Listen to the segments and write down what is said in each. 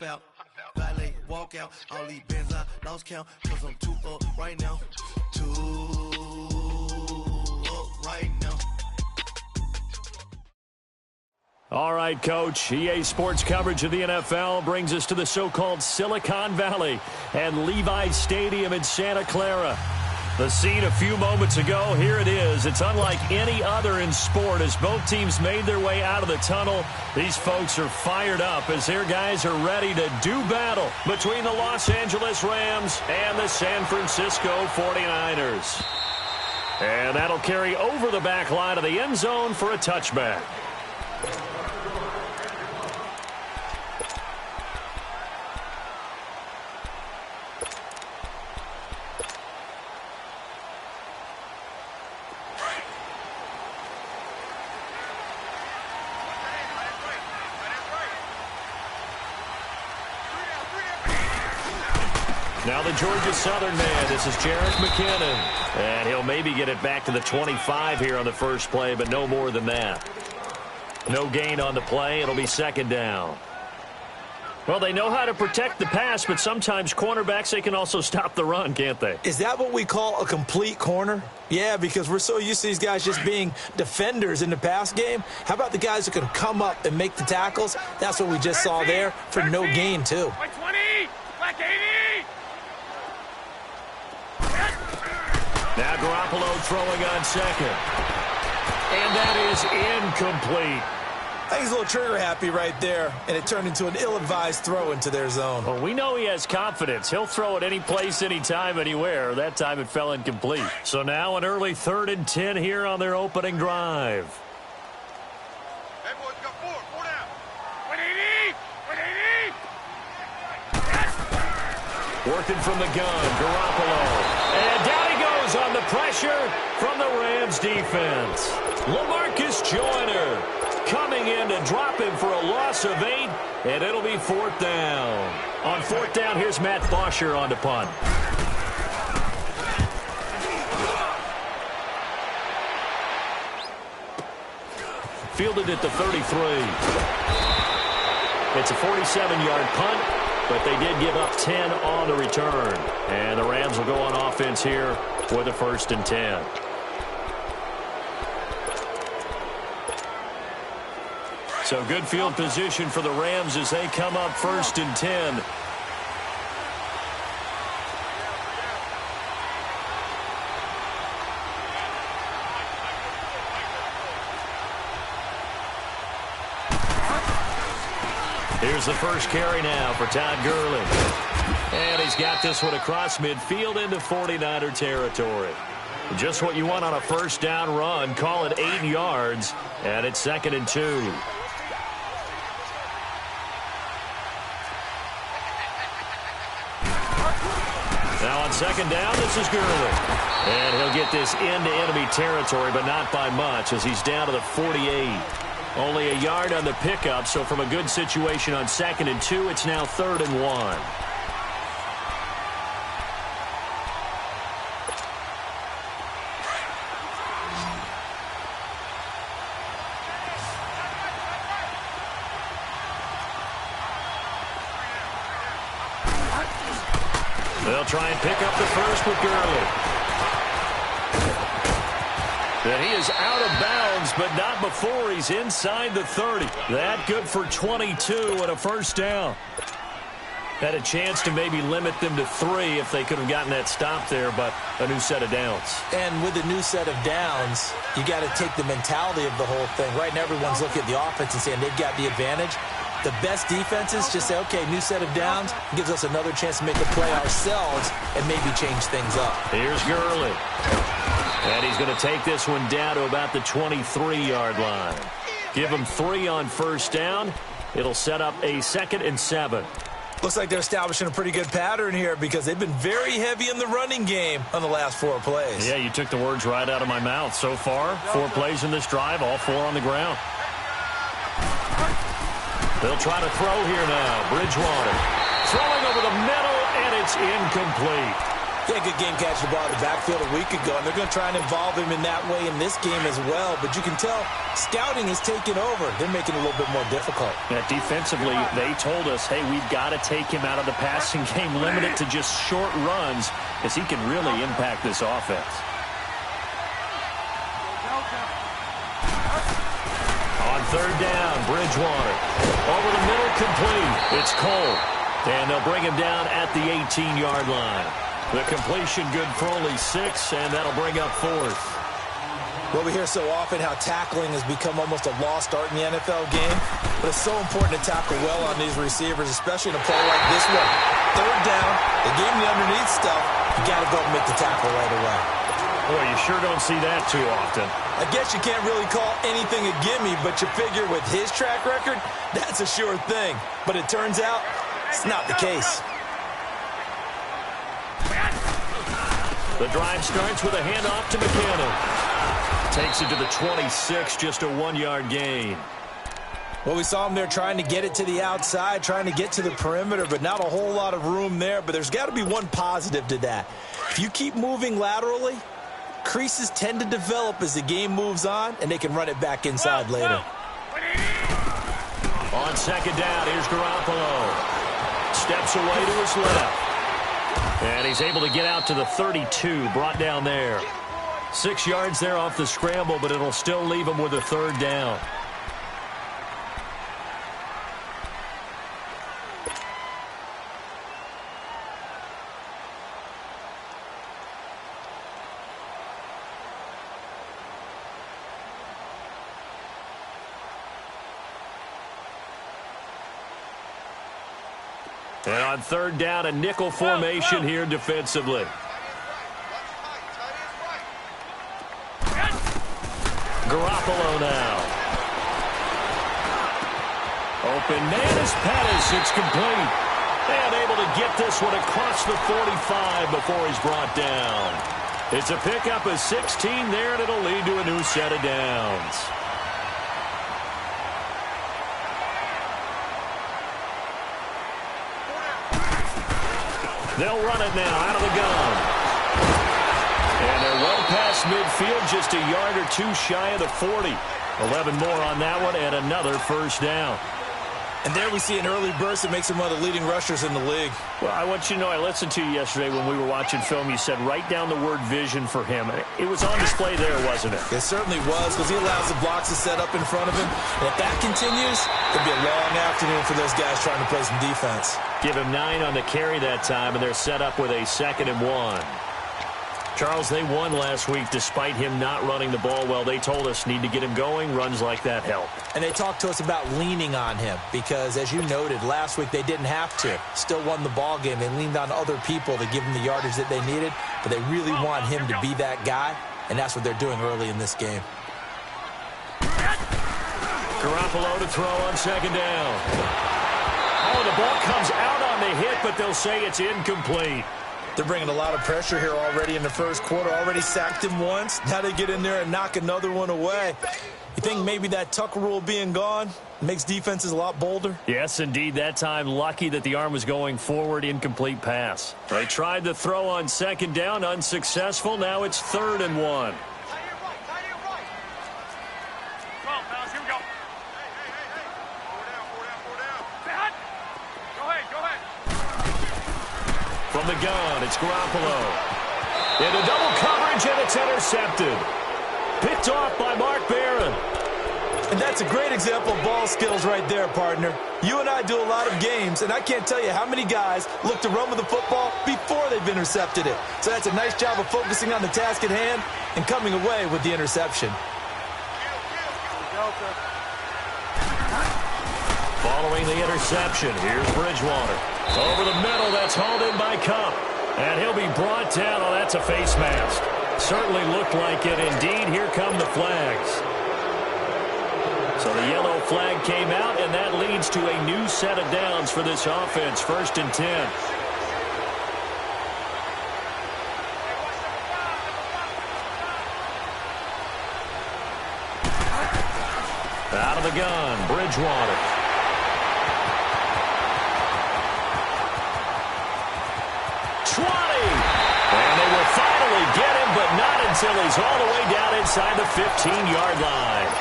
Out, valet, walk out, all these bands I lost count, cause I'm too up right now, too up right now. All right, Coach, EA Sports coverage of the NFL brings us to the so-called Silicon Valley and Levi's Stadium in Santa Clara. The scene a few moments ago, here it is. It's unlike any other in sport as both teams made their way out of the tunnel. These folks are fired up as their guys are ready to do battle between the Los Angeles Rams and the San Francisco 49ers. And that'll carry over the back line of the end zone for a touchback. Now the Georgia Southern man, this is Jerick McKinnon. And he'll maybe get it back to the 25 here on the first play, but no more than that. No gain on the play. It'll be second down. Well, they know how to protect the pass, but sometimes cornerbacks, they can also stop the run, can't they? Is that what we call a complete corner? Yeah, because we're so used to these guys just being defenders in the pass game. How about the guys who can come up and make the tackles? That's what we just saw there for no gain, too. Like 20, like 80. Now Garoppolo throwing on second. And that is incomplete. I think he's a little trigger happy right there, and it turned into an ill-advised throw into their zone. Well, we know he has confidence. He'll throw it any place, anytime, anywhere. That time it fell incomplete. So now an early 3rd and 10 here on their opening drive. Hey, boys, got four down. 180, 180. Working from the gun, Garoppolo. And down he goes on the pressure from the Rams defense. LaMarcus Joyner coming in to drop him for a loss of 8, and it'll be 4th down. On 4th down, here's Matt Bosher on the punt. Fielded at the 33. It's a 47-yard punt, but they did give up 10 on the return. And the Rams will go on offense here with a 1st and 10. So good field position for the Rams as they come up 1st and 10. Here's the first carry now for Todd Gurley. And he's got this one across midfield into 49er territory. Just what you want on a 1st down run. Call it 8 yards, and it's 2nd and 2. Now on 2nd down, this is Gurley. And he'll get this into enemy territory, but not by much as he's down to the 48. Only a yard on the pickup, so from a good situation on 2nd and 2, it's now 3rd and 1. They'll try and pick up the first with Gurley. And he is out of bounds, but not before he's inside the 30. That good for 22 and a 1st down. Had a chance to maybe limit them to 3 if they could have gotten that stop there, but a new set of downs. And with a new set of downs, you got to take the mentality of the whole thing. Right now, everyone's looking at the offense and saying they've got the advantage. The best defenses just say, okay, new set of downs, gives us another chance to make a play ourselves and maybe change things up. Here's Gurley. And he's going to take this one down to about the 23-yard line. Give him 3 on 1st down. It'll set up a 2nd and 7. Looks like they're establishing a pretty good pattern here because they've been very heavy in the running game on the last 4 plays. Yeah, you took the words right out of my mouth. So far, 4 plays in this drive, all 4 on the ground. They'll try to throw here now. Bridgewater throwing over the middle, and it's incomplete. He had a good game catching the ball in the backfield a week ago, and they're going to try and involve him in that way in this game as well. But you can tell scouting is taking over. They're making it a little bit more difficult. Yeah, defensively, they told us, hey, we've got to take him out of the passing game, limit it to just short runs, as he can really impact this offense. On third down, Bridgewater. Over the middle, complete. It's Cole. And they'll bring him down at the 18-yard line. The completion good for only 6, and that'll bring up 4th. Well, we hear so often how tackling has become almost a lost art in the NFL game, but it's so important to tackle well on these receivers, especially in a play like this one. Third down, they gave him the underneath stuff. You got to go and make the tackle right away. Boy, you sure don't see that too often. I guess you can't really call anything a gimme, but you figure with his track record, that's a sure thing. But it turns out it's not the case. The drive starts with a handoff to McKinnon. Takes it to the 26, just a 1-yard gain. Well, we saw him there trying to get it to the outside, trying to get to the perimeter, but not a whole lot of room there. But there's got to be one positive to that. If you keep moving laterally, creases tend to develop as the game moves on, and they can run it back inside later. On second down, here's Garoppolo. Steps away to his left. And he's able to get out to the 32, brought down there. 6 yards there off the scramble, but it'll still leave him with a third down. And on third down, a nickel formation here defensively. Garoppolo now. Open man is Pettis. It's complete. And able to get this one across the 45 before he's brought down. It's a pickup of 16 there, and it'll lead to a new set of downs. They'll run it now out of the gun. And they're well past midfield, just a yard or two shy of the 40. 11 more on that one, and another first down. And there we see an early burst that makes him one of the leading rushers in the league. Well, I want you to know, I listened to you yesterday when we were watching film. You said write down the word vision for him. It was on display there, wasn't it? It certainly was, because he allows the blocks to set up in front of him. And if that continues, it'll be a long afternoon for those guys trying to play some defense. Give him 9 on the carry that time, and they're set up with a 2nd and 1. Charles, they won last week despite him not running the ball well. They told us need to get him going. Runs like that help. And they talked to us about leaning on him because, as you noted, last week they didn't have to. Still won the ball game. They leaned on other people to give them the yardage that they needed, but they really want him to be that guy, and that's what they're doing early in this game. Garoppolo to throw on second down. Oh, the ball comes out on the hit, but they'll say it's incomplete. They're bringing a lot of pressure here already in the first quarter. Already sacked him once. Now they get in there and knock another one away. You think maybe that Tucker rule being gone makes defenses a lot bolder? Yes, indeed. That time, lucky that the arm was going forward. Incomplete pass. They tried the throw on second down. Unsuccessful. Now it's 3rd and 1. From the gun, it's Garoppolo. Into double coverage, and it's intercepted. Picked off by Mark Barron. And that's a great example of ball skills right there, partner. You and I do a lot of games, and I can't tell you how many guys look to run with the football before they've intercepted it. So that's a nice job of focusing on the task at hand and coming away with the interception. Following the interception, here's Bridgewater. Over the middle, that's hauled in by Cup. And he'll be brought down. Oh, that's a face mask. Certainly looked like it. Indeed, here come the flags. So the yellow flag came out, and that leads to a new set of downs for this offense. 1st and 10. Out of the gun, Bridgewater. until he's all the way down inside the 15-yard line.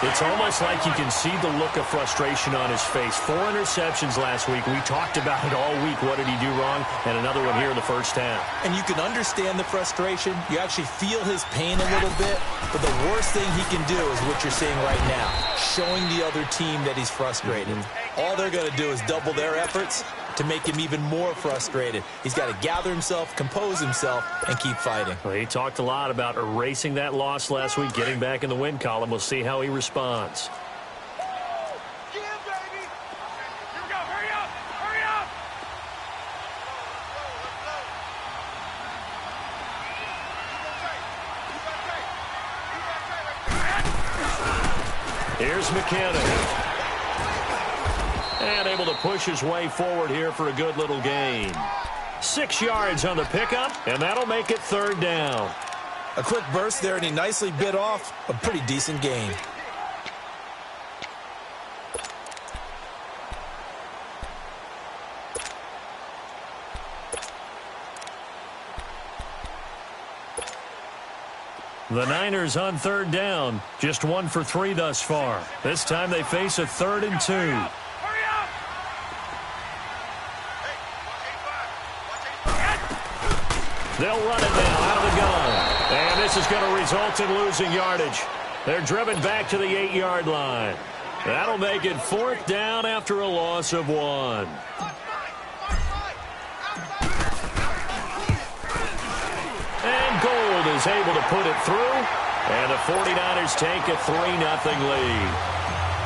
It's almost like you can see the look of frustration on his face. 4 interceptions last week. We talked about it all week. What did he do wrong? And another one here in the first half. And you can understand the frustration. You actually feel his pain a little bit. But the worst thing he can do is what you're seeing right now, showing the other team that he's frustrated. All they're going to do is double their efforts to make him even more frustrated. He's got to gather himself, compose himself, and keep fighting. Well, he talked a lot about erasing that loss last week, getting back in the win column. We'll see how he responds. Here we go. Hurry up. Hurry up. Here's McKinnon. And able to push his way forward here for a good little gain. 6 yards on the pickup, and that'll make it 3rd down. A quick burst there, and he nicely bit off a pretty decent gain. The Niners on 3rd down. Just 1 for 3 thus far. This time they face a 3rd and 2. They'll run it now out of the gun. And this is going to result in losing yardage. They're driven back to the 8-yard line. That'll make it 4th down after a loss of 1. And Gold is able to put it through. And the 49ers take a 3-0 lead.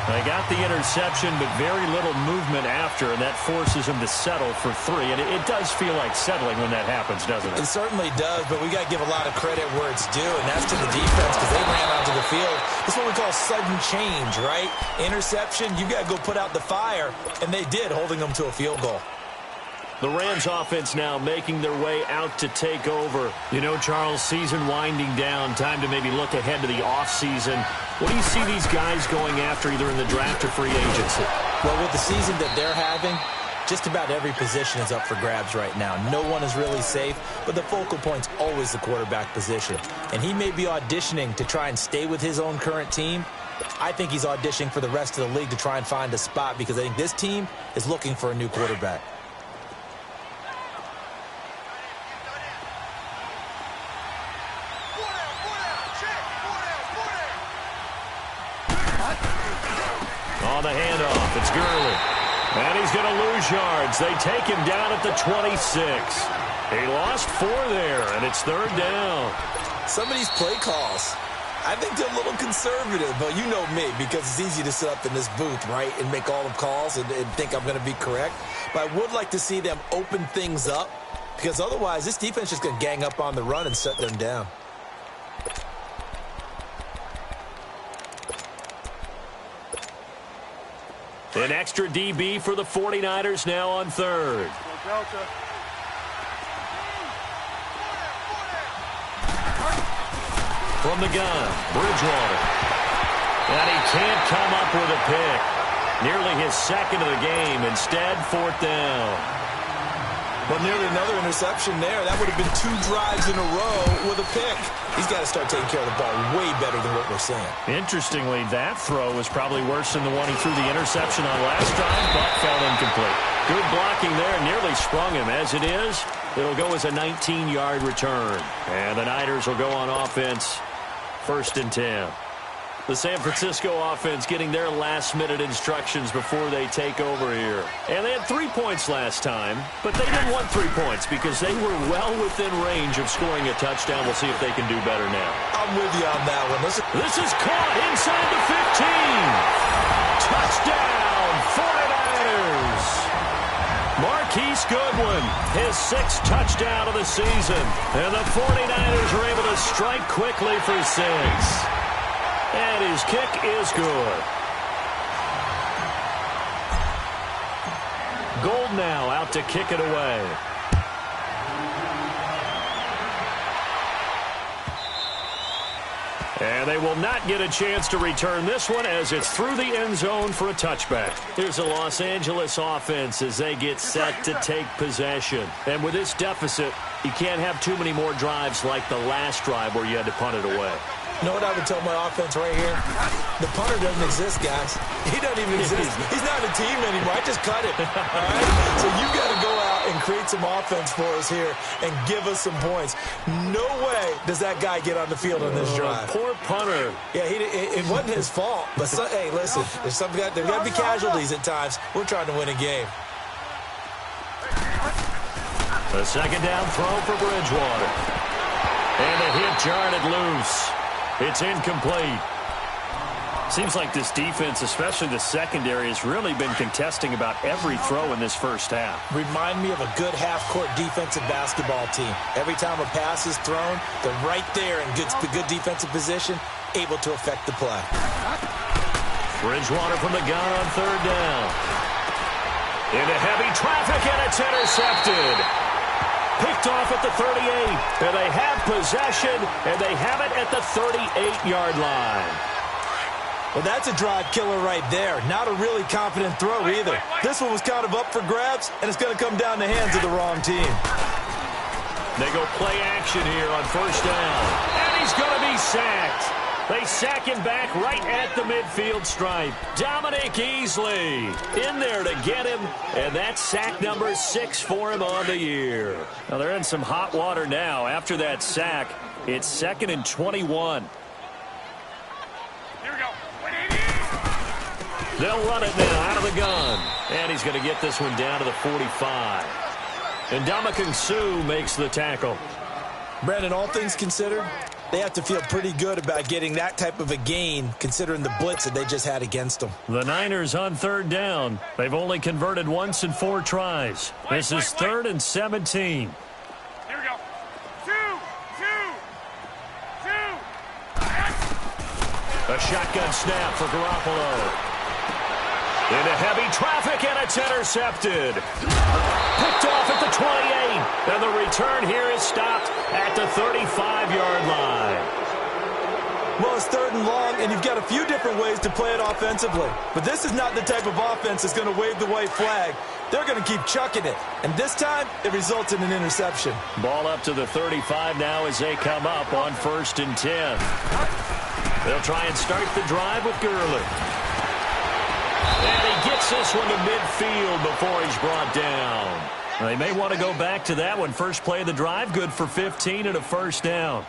They got the interception, but very little movement after, and that forces him to settle for 3. And it does feel like settling when that happens, doesn't it? It certainly does, but we got to give a lot of credit where it's due, and that's to the defense because they ran onto the field. This is what we call sudden change, right? Interception, you got to go put out the fire, and they did, holding them to a field goal. The Rams offense now making their way out to take over. You know, Charles, season winding down, time to maybe look ahead to the offseason. What do you see these guys going after either in the draft or free agency? Well, with the season that they're having, just about every position is up for grabs right now. No one is really safe, but the focal point's always the quarterback position. And he may be auditioning to try and stay with his own current team. I think he's auditioning for the rest of the league to try and find a spot because I think this team is looking for a new quarterback. On the handoff, it's Gurley. And he's going to lose yards. They take him down at the 26. He lost 4 there, and it's 3rd down. Some of these play calls, I think they're a little conservative, but you know me, because it's easy to sit up in this booth, right, and make all the calls and think I'm going to be correct. But I would like to see them open things up, because otherwise this defense is going to gang up on the run and shut them down. An extra DB for the 49ers now on 3rd. From the gun, Bridgewater. And he can't come up with a pick. Nearly his 2nd of the game. Instead, 4th down. But nearly another interception there. That would have been 2 drives in a row with a pick. He's got to start taking care of the ball way better than what we're seeing. Interestingly, that throw was probably worse than the one he threw the interception on last time, but fell incomplete. Good blocking there, nearly sprung him. As it is, it'll go as a 19-yard return. And the Niners will go on offense, 1st and 10. The San Francisco offense getting their last-minute instructions before they take over here. And they had 3 points last time, but they didn't want 3 points because they were well within range of scoring a touchdown. We'll see if they can do better now. I'm with you on that one. This is caught inside the 15. Touchdown, 49ers. Marquise Goodwin, his 6th touchdown of the season. And the 49ers are able to strike quickly for 6. And his kick is good. Gold now out to kick it away. And they will not get a chance to return this one as it's through the end zone for a touchback. Here's the Los Angeles offense as they get set to take possession. And with this deficit, You can't have too many more drives like the last drive where you had to punt it away. You know what I would tell my offense right here? The punter doesn't exist, guys. He doesn't even exist. He's not a team anymore. I just cut him. All right? So you got to go out and create some offense for us here and give us some points. No way does that guy get on the field on this drive. Poor punter. Yeah, it wasn't his fault. But, hey, listen, there's got to be casualties at times. We're trying to win a game. The second down throw for Bridgewater. And a hit jarred it loose. It's incomplete. Seems like this defense, especially the secondary, has really been contesting about every throw in this first half. Remind me of a good half-court defensive basketball team. Every time a pass is thrown, they're right there in good defensive position, able to affect the play. Bridgewater from the gun on third down. Into heavy traffic, and it's intercepted. Picked off at the 38, and they have possession, and they have it at the 38-yard line. Well, that's a drive killer right there. Not a really confident throw either. This one was kind of up for grabs, and it's going to come down the hands of the wrong team. They go play action here on first down, and he's going to be sacked. They sack him back right at the midfield stripe. Dominic Easley in there to get him, and that's sack number 6 for him on the year. Now they're in some hot water now. After that sack, it's 2nd and 21. Here we go. They'll run it now out of the gun, and he's going to get this one down to the 45. And Ndamukong Suh makes the tackle. Brandon, all things considered, they have to feel pretty good about getting that type of a gain, considering the blitz that they just had against them. The Niners on third down. They've only converted once in 4 tries. This is 3rd and 17. Here we go. Two. A shotgun snap for Garoppolo. Into heavy traffic, and it's intercepted. Picked off at the 28, and the return here is stopped at the 35-yard line. Well, it's 3rd and long, and you've got a few different ways to play it offensively. But this is not the type of offense that's going to wave the white flag. They're going to keep chucking it. And this time, it results in an interception. Ball up to the 35 now as they come up on 1st and 10. They'll try and start the drive with Gurley. And he gets this one to midfield before he's brought down. They may want to go back to that one. First play of the drive, good for 15 and a first down.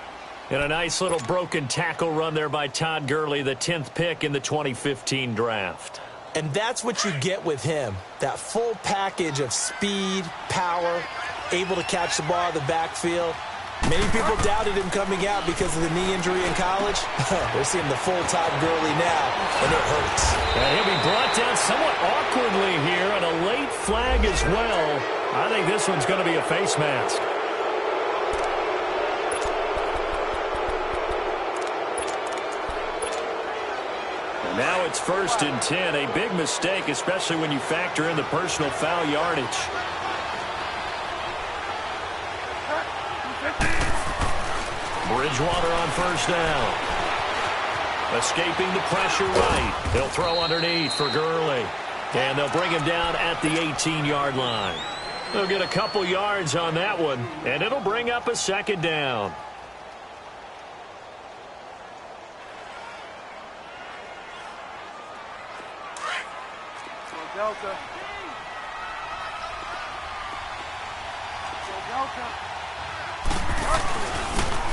And a nice little broken tackle run there by Todd Gurley, the 10th pick in the 2015 draft. And that's what you get with him, that full package of speed, power, able to catch the ball in the backfield. Many people doubted him coming out because of the knee injury in college. We're seeing the full Todd Gurley now, and it hurts. And he'll be brought down somewhat awkwardly here, and a late flag as well. I think this one's going to be a face mask. And now it's 1st and 10, a big mistake, especially when you factor in the personal foul yardage. Bridgewater on first down. Escaping the pressure right. They'll throw underneath for Gurley. And they'll bring him down at the 18-yard line. They'll get a couple yards on that one, and it'll bring up a 2nd down. Delta.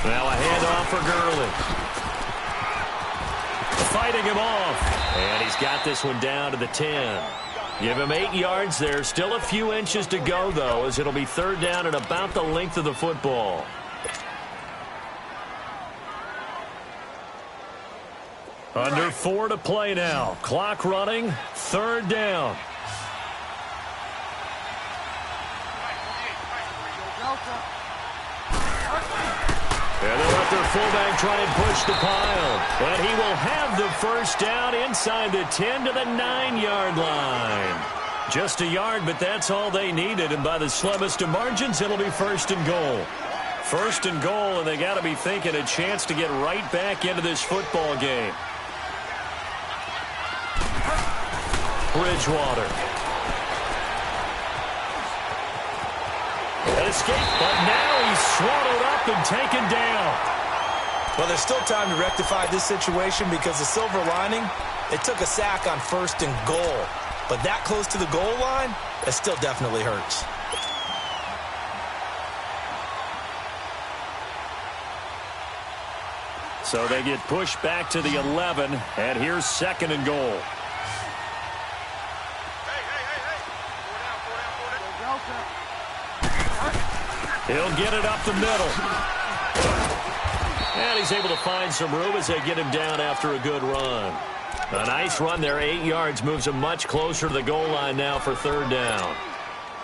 Now a handoff for Gurley. Fighting him off. And he's got this one down to the 10. Give him 8 yards there. Still a few inches to go, though, as it'll be 3rd down and about the length of the football. Under 4 to play now. Clock running. 3rd down. And they'll let their fullback try and push the pile. And he will have the first down inside the 10 to the 9-yard line. Just a yard, but that's all they needed. And by the slimmest of margins, it'll be 1st and goal. 1st and goal, and they got to be thinking a chance to get right back into this football game. Bridgewater. And escape, but now he's swallowed up and taken down. Well, there's still time to rectify this situation because the silver lining, it took a sack on 1st and goal. But that close to the goal line, it still definitely hurts. So they get pushed back to the 11, and here's 2nd and goal. He'll get it up the middle. And he's able to find some room as they get him down after a good run. A nice run there, 8 yards, moves him much closer to the goal line now for 3rd down.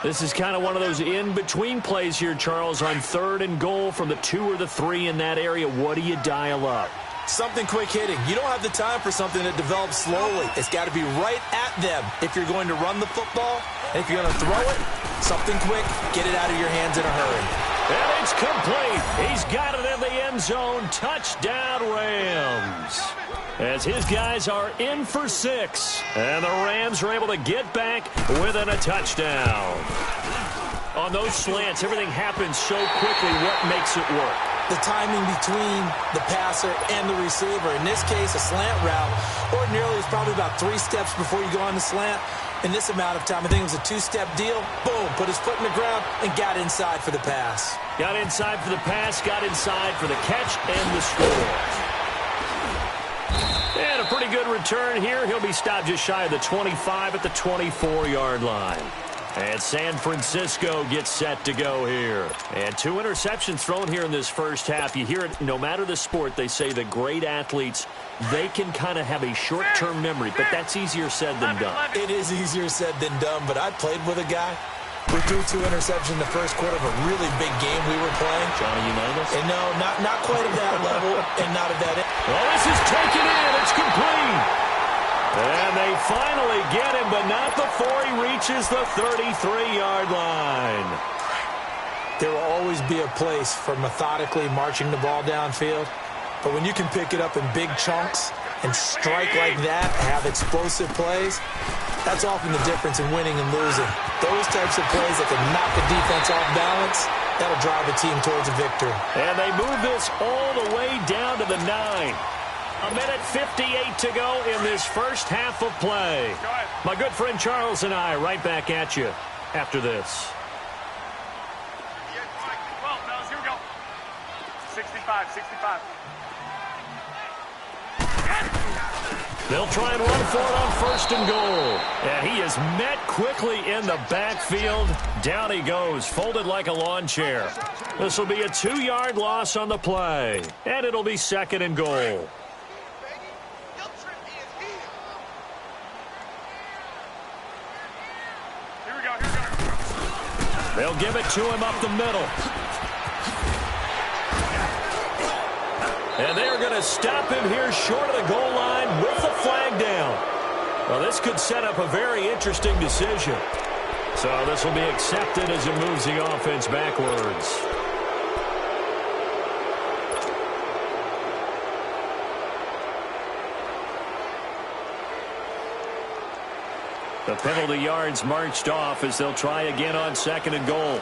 This is kind of one of those in-between plays here, Charles, on 3rd and goal from the 2 or the 3 in that area. What do you dial up? Something quick hitting. You don't have the time for something that develops slowly. It's got to be right at them if you're going to run the football. And if you're going to throw it, something quick, get it out of your hands in a hurry. And it's complete. He's got it in the end zone. Touchdown, Rams. As his guys are in for 6. And the Rams are able to get back within a touchdown. On those slants, everything happens so quickly. What makes it work? The timing between the passer and the receiver. In this case, a slant route. Ordinarily, it's probably about 3 steps before you go on the slant. In this amount of time, I think it was a 2-step deal. Boom, put his foot in the ground and got inside for the pass. Got inside for the pass, got inside for the catch and the score. And a pretty good return here. He'll be stopped just shy of the 25 at the 24-yard line. And San Francisco gets set to go here. And 2 interceptions thrown here in this first half. You hear it, no matter the sport, they say the great athletes, they can kind of have a short-term memory, but that's easier said than done. It is easier said than done, but I played with a guy who threw 2 interceptions in the first quarter of a really big game we were playing. Johnny Unitas? And no, not quite at that level and not at that end. Well, this is taken in. It's complete. And they finally get him, but not before he reaches the 33-yard line. There will always be a place for methodically marching the ball downfield. But when you can pick it up in big chunks and strike like that, have explosive plays, that's often the difference in winning and losing. Those types of plays that can knock the defense off balance, that'll drive a team towards a victory. And they move this all the way down to the 9. A minute 58 to go in this first half of play. My good friend Charles and I right back at you after this. Well, fellas, here we go. 65. They'll try and run for it on 1st and goal. And he is met quickly in the backfield. Down he goes, folded like a lawn chair. This will be a 2-yard loss on the play. And it'll be 2nd and goal. They'll give it to him up the middle. And they're going to stop him here short of the goal line with the flag down. Well, this could set up a very interesting decision. So this will be accepted as it moves the offense backwards. The penalty yards marched off as they'll try again on 2nd and goal.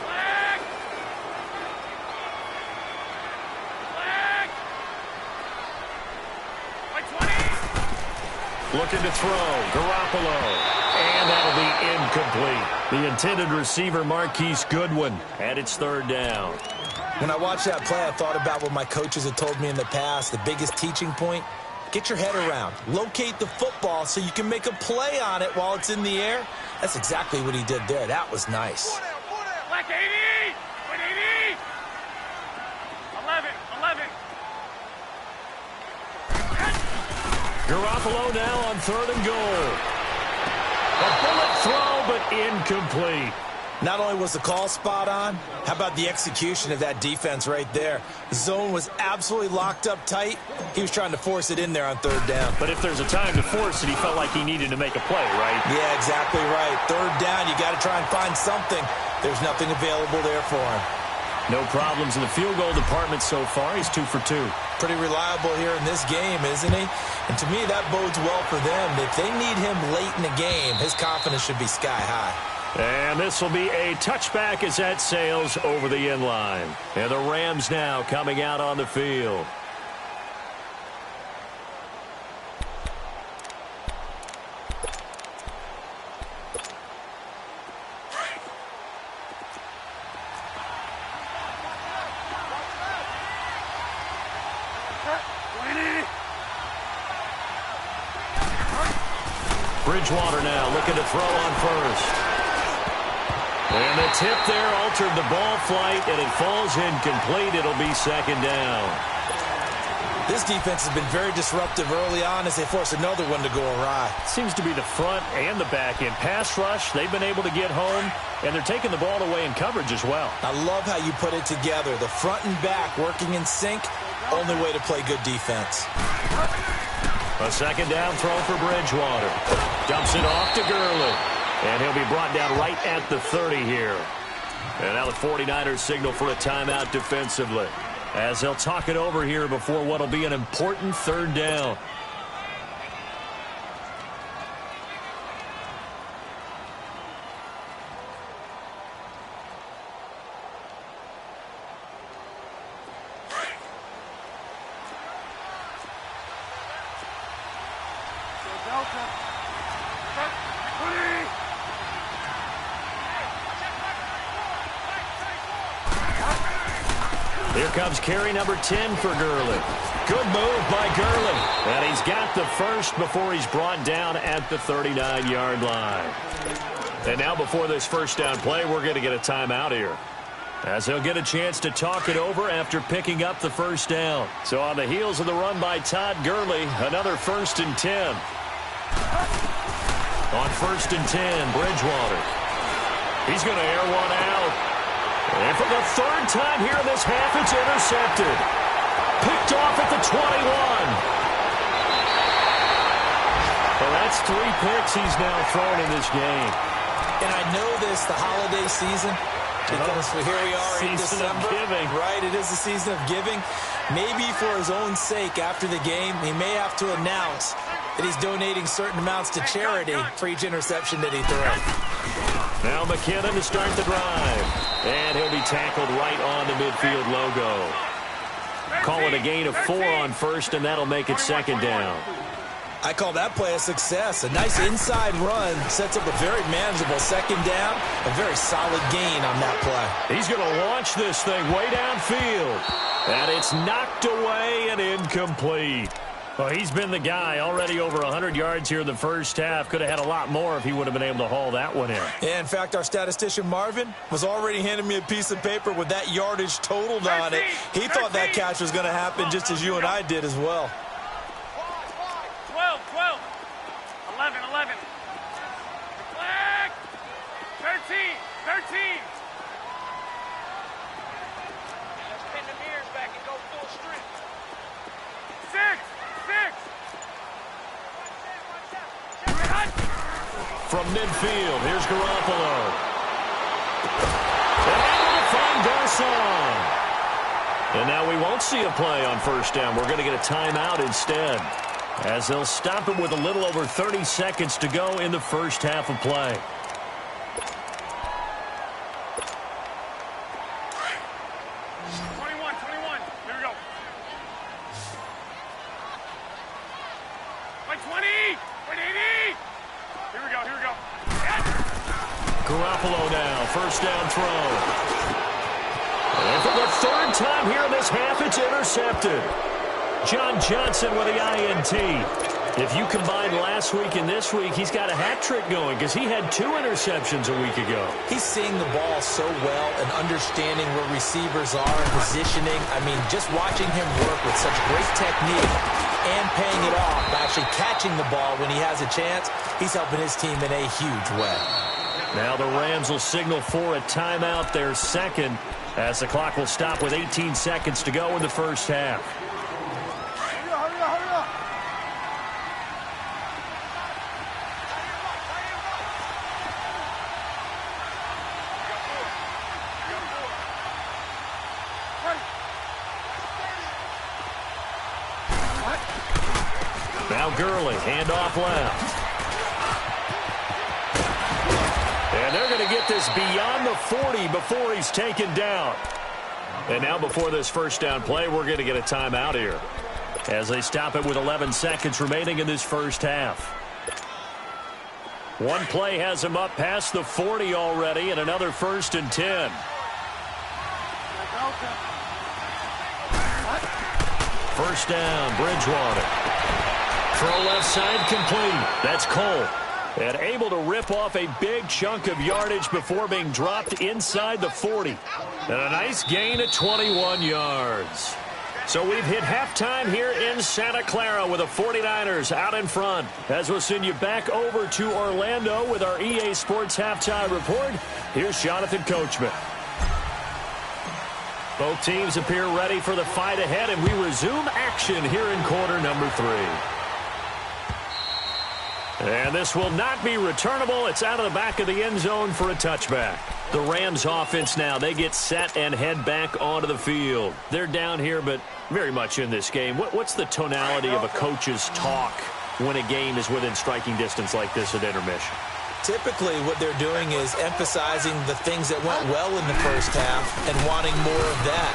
Looking to throw, Garoppolo. And that'll be incomplete. The intended receiver, Marquise Goodwin. And it's 3rd down. When I watched that play, I thought about what my coaches had told me in the past. The biggest teaching point, get your head around. Locate the football so you can make a play on it while it's in the air. That's exactly what he did there. That was nice. Black 80! 80! 11. Garoppolo now on 3rd and goal. A bullet throw, but incomplete. Not only was the call spot on, how about the execution of that defense right there? The zone was absolutely locked up tight. He was trying to force it in there on 3rd down. But if there's a time to force it, he felt like he needed to make a play, right? Yeah, exactly right. 3rd down, you got to try and find something. There's nothing available there for him. No problems in the field goal department so far. He's 2 for 2. Pretty reliable here in this game, isn't he? And to me, that bodes well for them. If they need him late in the game, his confidence should be sky high. And this will be a touchback as that sails over the inline. And the Rams now coming out on the field. Bridgewater now looking to throw on first. And the tip there altered the ball flight, and it falls incomplete. It'll be second down. This defense has been very disruptive early on as they force another one to go awry. Seems to be the front and the back end. Pass rush, they've been able to get home, and they're taking the ball away in coverage as well. I love how you put it together. The front and back working in sync, only way to play good defense. A second down throw for Bridgewater. Dumps it off to Gurley. And he'll be brought down right at the 30 here. And now the 49ers signal for a timeout defensively, as they'll talk it over here before what will be an important third down. Here comes carry number 10 for Gurley. Good move by Gurley. And he's got the first before he's brought down at the 39-yard line. And now before this first down play, we're going to get a timeout here, as he'll get a chance to talk it over after picking up the first down. So on the heels of the run by Todd Gurley, another 1st and 10. On 1st and 10, Bridgewater. He's going to air one out. And for the third time here in this half, it's intercepted. Picked off at the 21. Well, that's 3 picks he's now thrown in this game. And I know this, the holiday season, because here we are in December. Season of giving. Right, it is the season of giving. Maybe for his own sake after the game, he may have to announce that he's donating certain amounts to charity for each interception that he throws. Now McKinnon to start the drive. And he'll be tackled right on the midfield logo. Call it a gain of 4 on first, and that'll make it second down. I call that play a success. A nice inside run sets up a very manageable second down. A very solid gain on that play. He's going to launch this thing way downfield. And it's knocked away and incomplete. Well, he's been the guy, already over 100 yards here in the first half. Could have had a lot more if he would have been able to haul that one in. Yeah, in fact, our statistician Marvin was already handing me a piece of paper with that yardage totaled on it. He thought that catch was going to happen just as you and I did as well. 12, 12, 11, 11. Flag! 13, 13. Let's pin the mirrors back and go full strength. 6, 6. From midfield, here's Garoppolo. And able to find Garcon. And now we won't see a play on first down. We're going to get a timeout instead, as they'll stop it with a little over 30 seconds to go in the first half of play. Garoppolo now, first down throw. And for the third time here in this half, it's intercepted. John Johnson with the INT. If you combine last week and this week, he's got a hat trick going because he had 2 interceptions a week ago. He's seeing the ball so well and understanding where receivers are and positioning. I mean, just watching him work with such great technique and paying it off by actually catching the ball when he has a chance, he's helping his team in a huge way. Now the Rams will signal for a timeout, their second, as the clock will stop with 18 seconds to go in the first half. Now Gurley, handoff left. And they're going to get this beyond the 40 before he's taken down. And now before this first down play, we're going to get a timeout here as they stop it with 11 seconds remaining in this first half. One play has him up past the 40 already, and another 1st and 10. First down, Bridgewater. Throw left side complete. That's Cole. And able to rip off a big chunk of yardage before being dropped inside the 40. And a nice gain of 21 yards. So we've hit halftime here in Santa Clara with the 49ers out in front. As we'll send you back over to Orlando with our EA Sports Halftime Report, here's Jonathan Coachman. Both teams appear ready for the fight ahead, and we resume action here in quarter number 3. And this will not be returnable. It's out of the back of the end zone for a touchback. The Rams offense now, they get set and head back onto the field. They're down here, but very much in this game. What's the tonality of a coach's talk when a game is within striking distance like this at intermission? Typically, what they're doing is emphasizing the things that went well in the first half and wanting more of that.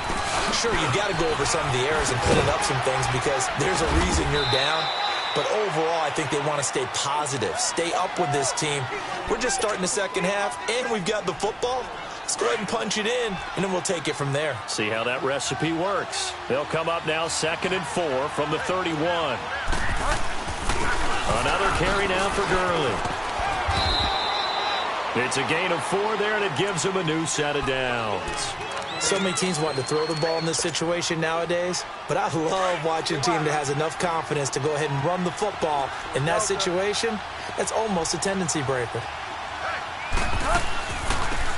Sure, you've got to go over some of the errors and clean up some things because there's a reason you're down. But overall, I think they want to stay positive, stay up with this team. We're just starting the second half, and we've got the football. Let's go ahead and punch it in, and then we'll take it from there. See how that recipe works. They'll come up now 2nd and 4 from the 31. Another carry now for Gurley. It's a gain of 4 there, and it gives him a new set of downs. So many teams want to throw the ball in this situation nowadays, but I love watching a team that has enough confidence to go ahead and run the football. In that situation, that's almost a tendency breaker.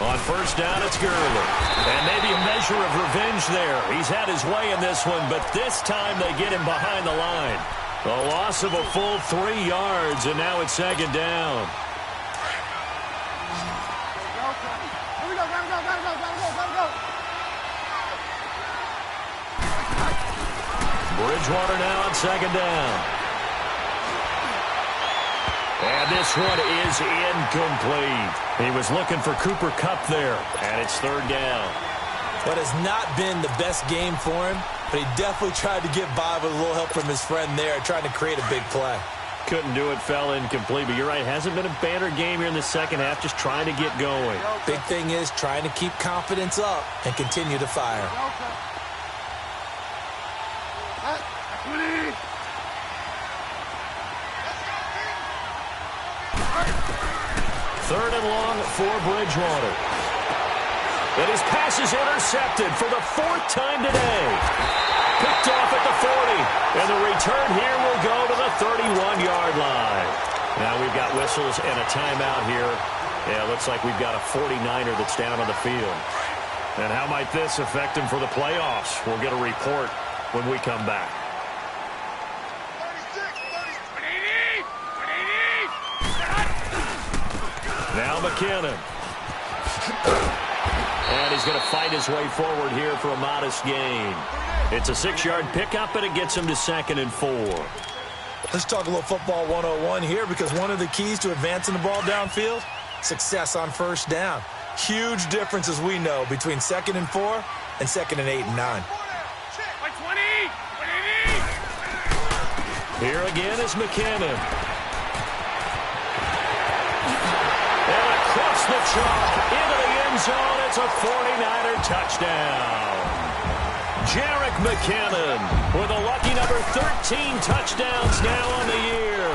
On first down, it's Gurley. And maybe a measure of revenge there. He's had his way in this one, but this time they get him behind the line. A loss of a full 3 yards, and now it's 2nd down. Bridgewater now on 2nd down. And this one is incomplete. He was looking for Cooper Kupp there, and it's 3rd down. What has not been the best game for him, but he definitely tried to get by with a little help from his friend there, trying to create a big play. Couldn't do it, fell incomplete, but you're right, hasn't been a banner game here in the second half, just trying to get going. Big thing is trying to keep confidence up and continue to fire. Third and long for Bridgewater. And his pass is intercepted for the 4th time today. Picked off at the 40. And the return here will go to the 31-yard line. Now we've got whistles and a timeout here. Yeah, it looks like we've got a 49er that's down on the field. And how might this affect him for the playoffs? We'll get a report when we come back. Now McKinnon. And he's going to fight his way forward here for a modest gain. It's a 6-yard pickup, and it gets him to 2nd and 4. Let's talk a little football 101 here, because one of the keys to advancing the ball downfield, success on first down. Huge difference, as we know, between 2nd and 4 and 2nd and 8 and 9. Here again is McKinnon. The chalk into the end zone. It's a 49er touchdown. Jerick McKinnon with a lucky number 13 touchdowns now on the year.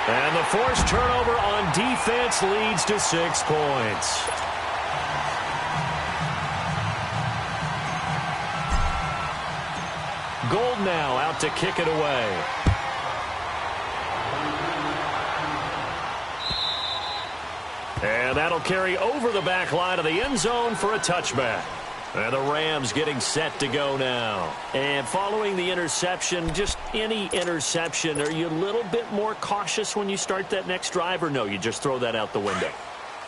And the forced turnover on defense leads to 6 points. Gold now out to kick it away. And that'll carry over the back line of the end zone for a touchback. And the Rams getting set to go now. And following the interception, just any interception, are you a little bit more cautious when you start that next drive, or no, you just throw that out the window?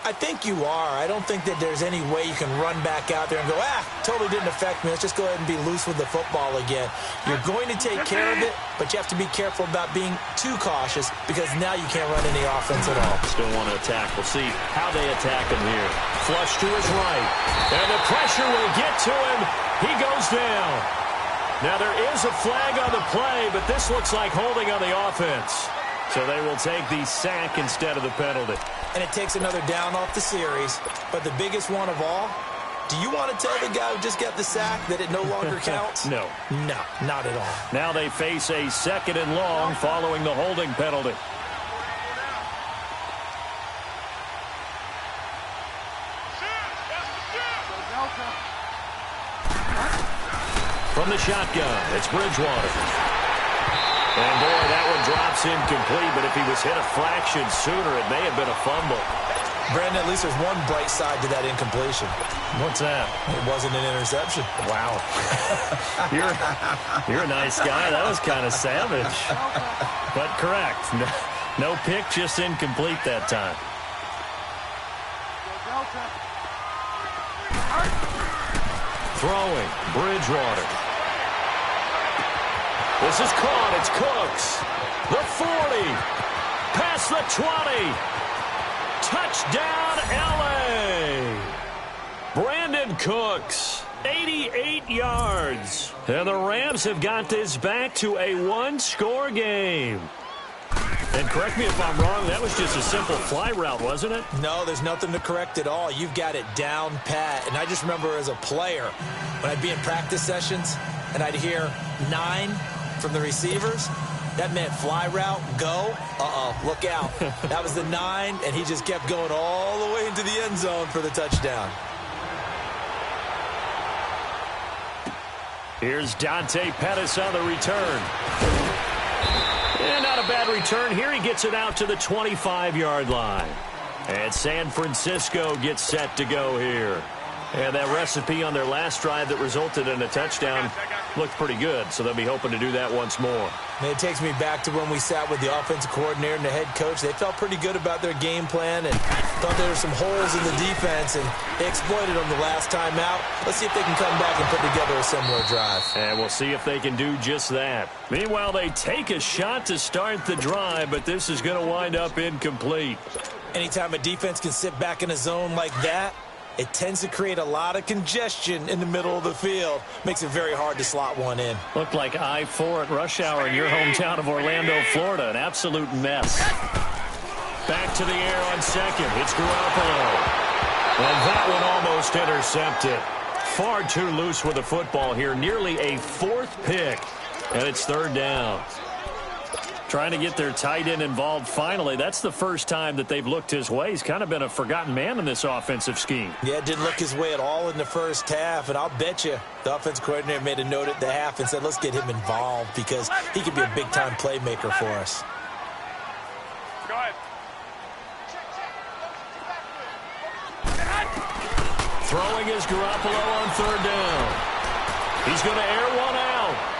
I think you are. I don't think that there's any way you can run back out there and go, totally didn't affect me. Let's just go ahead and be loose with the football again. You're going to take care of it, but you have to be careful about being too cautious because now you can't run any offense at all. Still want to attack. We'll see how they attack him here. Flush to his right. And the pressure will get to him. He goes down. Now there is a flag on the play, but this looks like holding on the offense. So they will take the sack instead of the penalty. And it takes another down off the series. But the biggest one of all, do you want to tell the guy who just got the sack that it no longer counts? No. No, not at all. Now they face a 2nd and long following the holding penalty. From the shotgun, it's Bridgewater. And, boy, that one drops incomplete, but if he was hit a fraction sooner, it may have been a fumble. Brandon, at least there's one bright side to that incompletion. What's that? It wasn't an interception. Wow. You're a nice guy. That was kind of savage. But correct. No pick, just incomplete that time. Throwing, Bridgewater. This is caught. It's Cooks. The 40. Past the 20. Touchdown, L.A. Brandon Cooks, 88 yards. And the Rams have got this back to a one-score game. And correct me if I'm wrong, that was just a simple fly route, wasn't it? No, there's nothing to correct at all. You've got it down pat. And I just remember as a player, when I'd be in practice sessions and I'd hear 9 from the receivers, that meant fly route, go, look out. That was the 9, and he just kept going all the way into the end zone for the touchdown. Here's Dante Pettis on the return. And not a bad return here. He gets it out to the 25-yard line. And San Francisco gets set to go here. And that recipe on their last drive that resulted in a touchdown looked pretty good, so they'll be hoping to do that once more. And it takes me back to when we sat with the offensive coordinator and the head coach. They felt pretty good about their game plan and thought there were some holes in the defense, and they exploited them the last time out. Let's see if they can come back and put together a similar drive. And we'll see if they can do just that. Meanwhile, they take a shot to start the drive, but this is going to wind up incomplete. Anytime a defense can sit back in a zone like that, it tends to create a lot of congestion in the middle of the field. Makes it very hard to slot one in. Looked like I-4 at rush hour in your hometown of Orlando, Florida. An absolute mess. Back to the air on second. It's Garoppolo. And that one almost intercepted. Far too loose with the football here. Nearly a 4th pick. And it's 3rd down. Trying to get their tight end involved finally. That's the first time that they've looked his way. He's kind of been a forgotten man in this offensive scheme. Yeah, it didn't look his way at all in the first half. And I'll bet you the offensive coordinator made a note at the half and said, let's get him involved because he could be a big-time playmaker for us. Go ahead. Throwing is Garoppolo on 3rd down. He's going to air one out.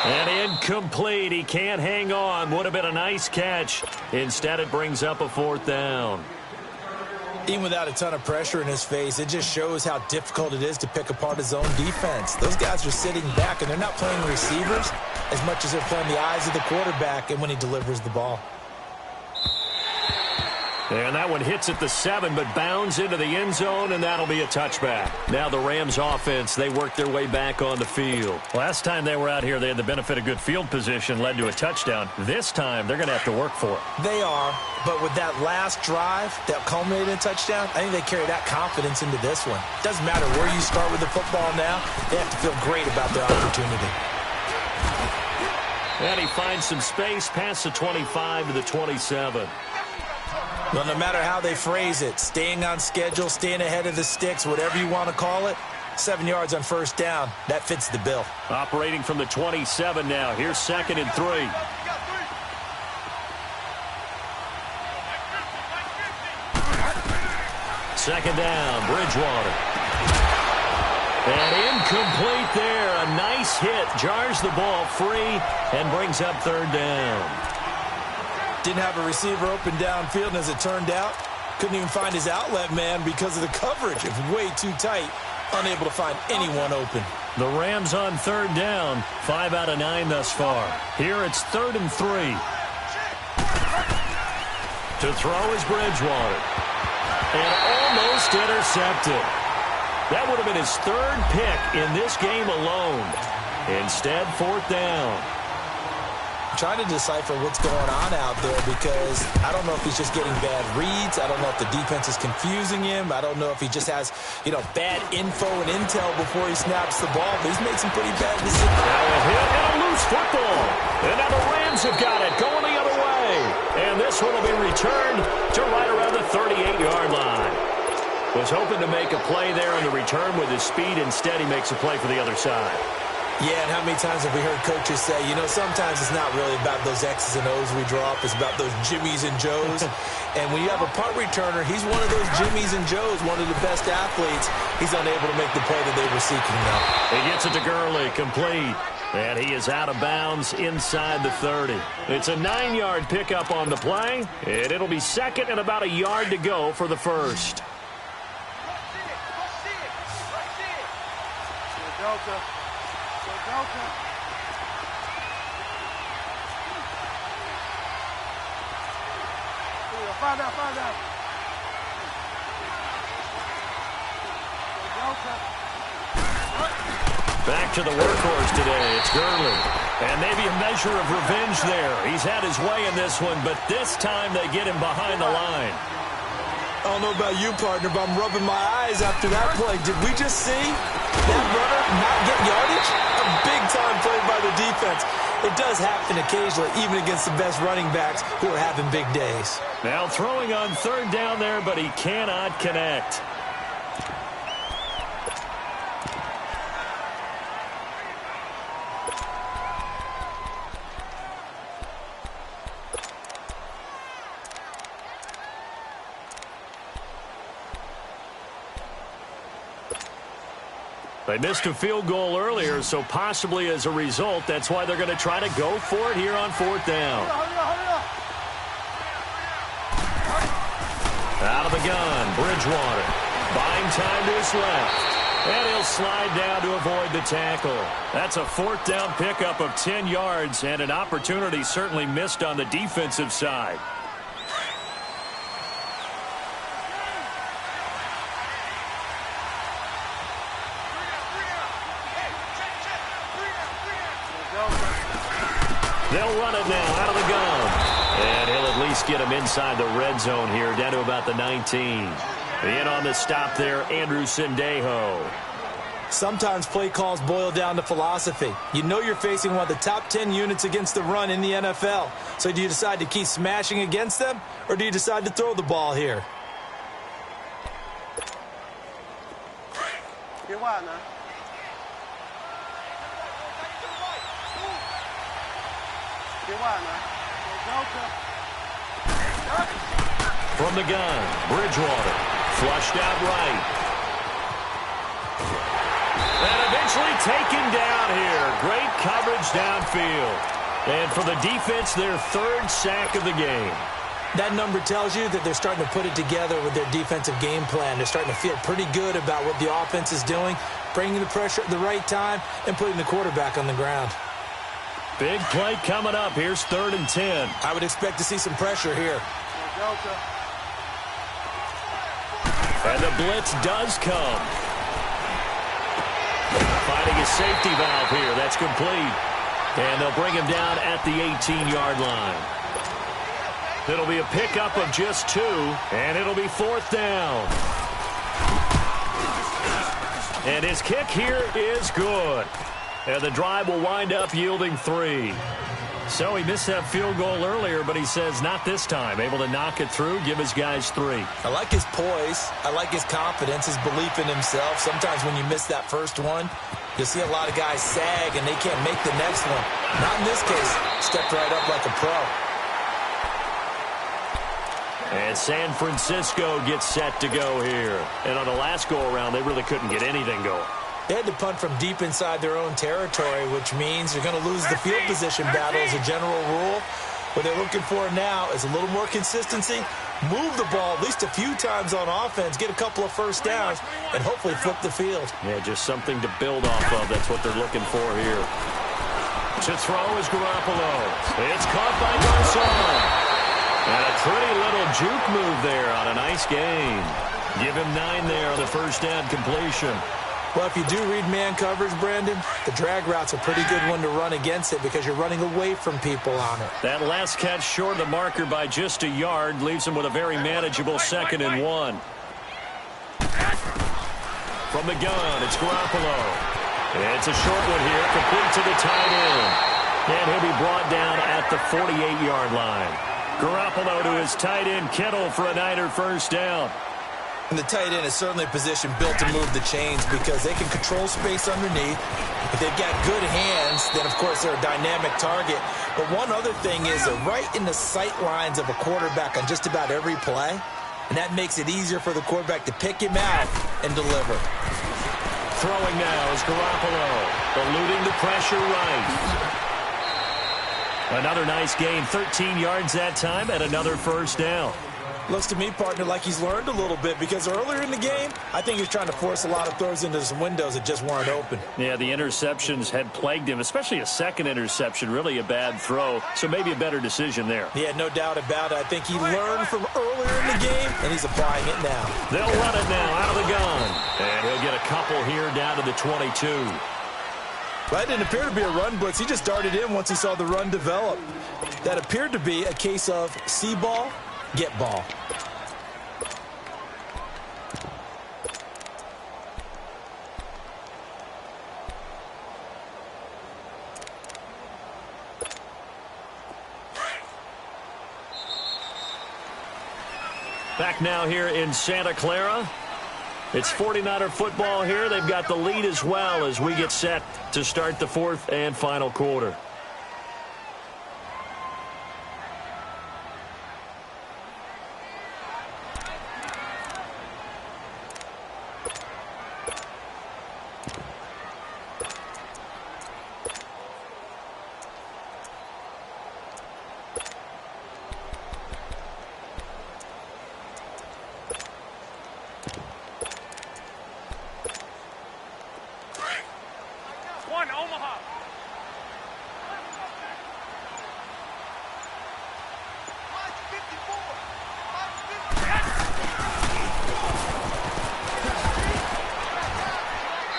And incomplete. He can't hang on. Would have been a nice catch. Instead, it brings up a 4th down. Even without a ton of pressure in his face, it just shows how difficult it is to pick apart his own defense. Those guys are sitting back, and they're not playing receivers as much as they're playing the eyes of the quarterback and when he delivers the ball. And that one hits at the 7, but bounds into the end zone, and that'll be a touchback. Now the Rams offense, they work their way back on the field. Last time they were out here, they had the benefit of good field position, led to a touchdown. This time, they're going to have to work for it. They are, but with that last drive that culminated in a touchdown, I think they carry that confidence into this one. Doesn't matter where you start with the football now, they have to feel great about their opportunity. And he finds some space past the 25 to the 27. Well, no matter how they phrase it, staying on schedule, staying ahead of the sticks, whatever you want to call it, 7 yards on 1st down, that fits the bill. Operating from the 27 now. Here's 2nd and 3. Second down, Bridgewater. And incomplete there. A nice hit. Jars the ball free and brings up 3rd down. Didn't have a receiver open downfield, and as it turned out, Couldn't even find his outlet man because of the coverage. It's way too tight. Unable to find anyone open. The Rams on third down. 5 out of 9 thus far. Here it's 3rd and 3. To throw is Bridgewater. And almost intercepted. That would have been his 3rd pick in this game alone. Instead, 4th down. I'm trying to decipher what's going on out there because I don't know if he's just getting bad reads. I don't know if the defense is confusing him. I don't know if he just has, bad info and intel before he snaps the ball. But he's made some pretty bad decisions. Now a hit and a loose football. And now the Rams have got it going the other way. And this one will be returned to right around the 38-yard line. Was hoping to make a play there on the return with his speed. Instead, he makes a play for the other side. Yeah, and how many times have we heard coaches say, sometimes it's not really about those X's and O's we draw up. It's about those Jimmies and Joes. And when you have a punt returner, he's one of those Jimmies and Joes, one of the best athletes. He's unable to make the play that they were seeking now. He gets it to Gurley, complete. And he is out of bounds inside the 30. It's a 9-yard pickup on the play, and it'll be 2nd and about a yard to go for the first. Find out. Back to the workhorse today. It's Gurley. And maybe a measure of revenge there. He's had his way in this one, but this time they get him behind the line. I don't know about you, partner, but I'm rubbing my eyes after that play. Did we just see that runner not get yardage? A big-time play by the defense. It does happen occasionally, even against the best running backs who are having big days. Now throwing on 3rd down there, but he cannot connect. They missed a field goal earlier, so possibly as a result, that's why they're going to try to go for it here on 4th down. Out of the gun, Bridgewater. Buying time to his left. And he'll slide down to avoid the tackle. That's a 4th down pickup of 10 yards and an opportunity certainly missed on the defensive side. They'll run it now out of the gun. And he'll at least get him inside the red zone here, down to about the 19. In on the stop there, Andrew Sendejo. Sometimes play calls boil down to philosophy. You know you're facing one of the top 10 units against the run in the NFL. So do you decide to keep smashing against them, or do you decide to throw the ball here? Get wide now. From the gun, Bridgewater, flushed out right. And eventually taken down here. Great coverage downfield. And for the defense, their 3rd sack of the game. That number tells you that they're starting to put it together with their defensive game plan. They're starting to feel pretty good about what the offense is doing, bringing the pressure at the right time, and putting the quarterback on the ground. Big play coming up. Here's 3rd and 10. I would expect to see some pressure here. And the blitz does come. Finding a safety valve here. That's complete. And they'll bring him down at the 18-yard line. It'll be a pickup of just 2, and it'll be 4th down. And his kick here is good. And the drive will wind up yielding 3. So he missed that field goal earlier, but he says not this time. Able to knock it through, give his guys 3. I like his poise. I like his confidence, his belief in himself. Sometimes when you miss that first one, you'll see a lot of guys sag and they can't make the next one. Not in this case. Stepped right up like a pro. And San Francisco gets set to go here. And on the last go-around, they really couldn't get anything going. They had to punt from deep inside their own territory, which means you're going to lose the field position battle as a general rule. What they're looking for now is a little more consistency move the ball at least a few times on offense, get a couple of first downs, and hopefully flip the field. Yeah, just something to build off of. That's what they're looking for here. To throw is Garoppolo. It's caught by Garcon. And a pretty little juke move there on a nice gain. Give him 9 there on the first down completion. Well, if you do read man coverage, Brandon, the drag route's a pretty good one to run against it because you're running away from people on it. That last catch short of the marker by just a yard leaves him with a very manageable 2nd and 1. From the gun, it's Garoppolo. It's a short one here, complete to the tight end. And he'll be brought down at the 48-yard line. Garoppolo to his tight end, Kittle, for a Niner first down. And the tight end is certainly a position built to move the chains because they can control space underneath. If they've got good hands, then, of course, they're a dynamic target. But one other thing is they're right in the sight lines of a quarterback on just about every play. And that makes it easier for the quarterback to pick him out and deliver. Throwing now is Garoppolo, eluding the pressure right. Another nice gain, 13 yards that time, and another first down. Looks to me, partner, like he's learned a little bit because earlier in the game, I think he was trying to force a lot of throws into some windows that just weren't open. Yeah, the interceptions had plagued him, especially a second interception, really a bad throw, so maybe a better decision there. Yeah, no doubt about it. I think he learned from earlier in the game, and he's applying it now. They'll run it now out of the gun, and he'll get a couple here down to the 22. That didn't appear to be a run blitz. He just darted in once he saw the run develop. That appeared to be a case of see ball, get ball. Back now here in Santa Clara. It's 49er football here. They've got the lead as well as we get set to start the 4th and final quarter.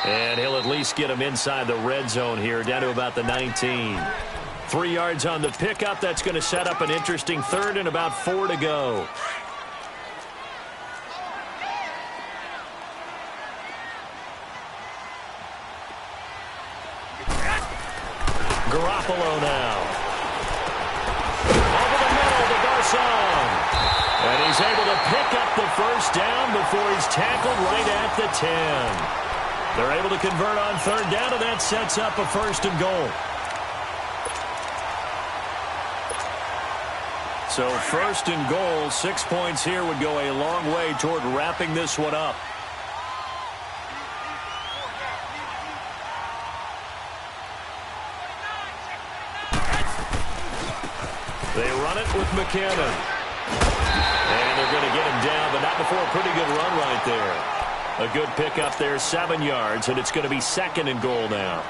And he'll at least get him inside the red zone here, down to about the 19. 3 yards on the pickup. That's going to set up an interesting 3rd and about 4 to go. Garoppolo now. Over the middle to Garcon. And he's able to pick up the first down before he's tackled right at the 10. They're able to convert on 3rd down, and that sets up a 1st and goal. So 1st and goal, 6 points here would go a long way toward wrapping this one up. They run it with McKinnon. And they're going to get him down, but not before a pretty good run right there. A good pickup there, 7 yards, and it's going to be 2nd and goal now.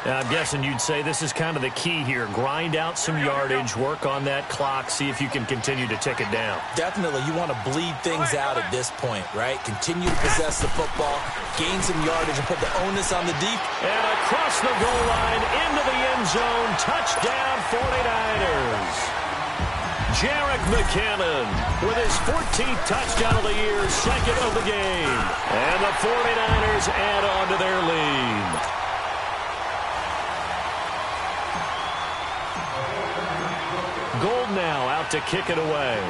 I'm guessing you'd say this is kind of the key here. Grind out some yardage, work on that clock, see if you can continue to tick it down. Definitely. You want to bleed things out at this point, right? Continue to possess the football, gain some yardage, and put the onus on the deep. And across the goal line, into the end zone, touchdown 49ers. Jerick McKinnon with his 14th touchdown of the year, 2nd of the game. And the 49ers add on to their lead. Gold now out to kick it away.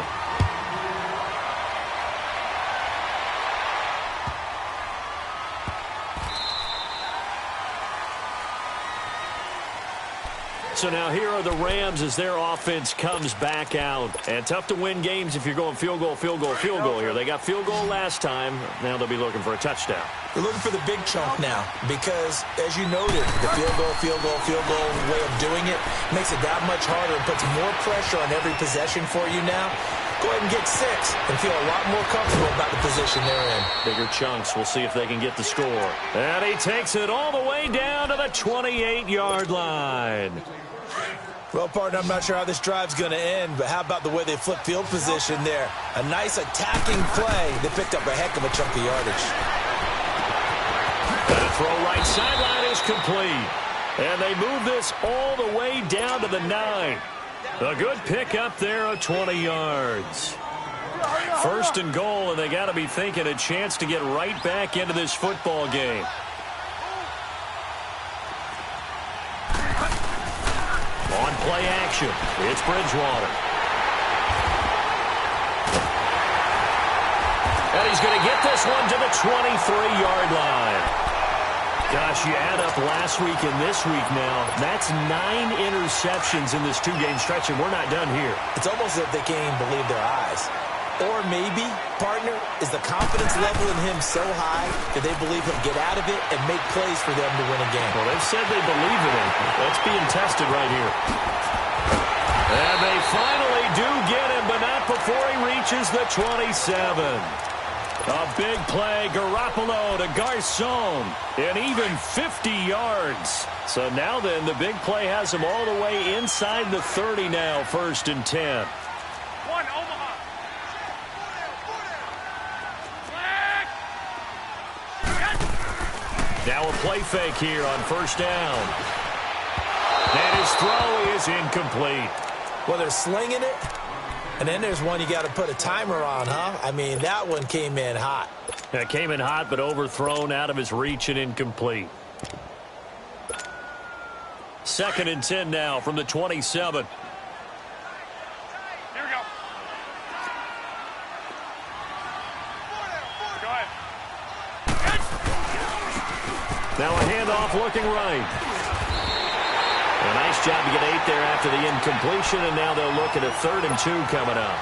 So now here are the Rams as their offense comes back out. And tough to win games if you're going field goal, field goal, field goal here. They got field goal last time. Now they'll be looking for a touchdown. They're looking for the big chunk now because, as you noted, the field goal way of doing it makes it that much harder and puts more pressure on every possession for you now. Go ahead and get 6 and feel a lot more comfortable about the position they're in. Bigger chunks. We'll see if they can get the score. And he takes it all the way down to the 28-yard line. Well, partner, I'm not sure how this drive's going to end, but how about the way they flip field position there? A nice attacking play. They picked up a heck of a chunk of yardage. The throw right sideline is complete. And they move this all the way down to the 9. A good pickup there of 20 yards. First and goal, and they got to be thinking a chance to get right back into this football game. On play action, it's Bridgewater. And he's going to get this one to the 23-yard line. Gosh, you add up last week and this week now, that's 9 interceptions in this 2-game stretch, and we're not done here. It's almost as if they can't even believe their eyes. Or maybe, partner, is the confidence level in him so high that they believe he'll get out of it and make plays for them to win a game. Well, they've said they believe in him. That's being tested right here. And they finally do get him, but not before he reaches the 27. A big play, Garoppolo to Garcon, and even 50 yards. So now then, the big play has him all the way inside the 30 now, 1st and 10. One, Omaha. Now a play fake here on 1st down. And his throw is incomplete. Well, they're slinging it. And then there's one you got to put a timer on, huh? I mean, that one came in hot. That came in hot, but overthrown, out of his reach, and incomplete. 2nd and 10 now from the 27. Here we go. Go ahead. Now a handoff looking right. A nice job to get 8 there after the incompletion, and now they'll look at a 3rd and 2 coming up.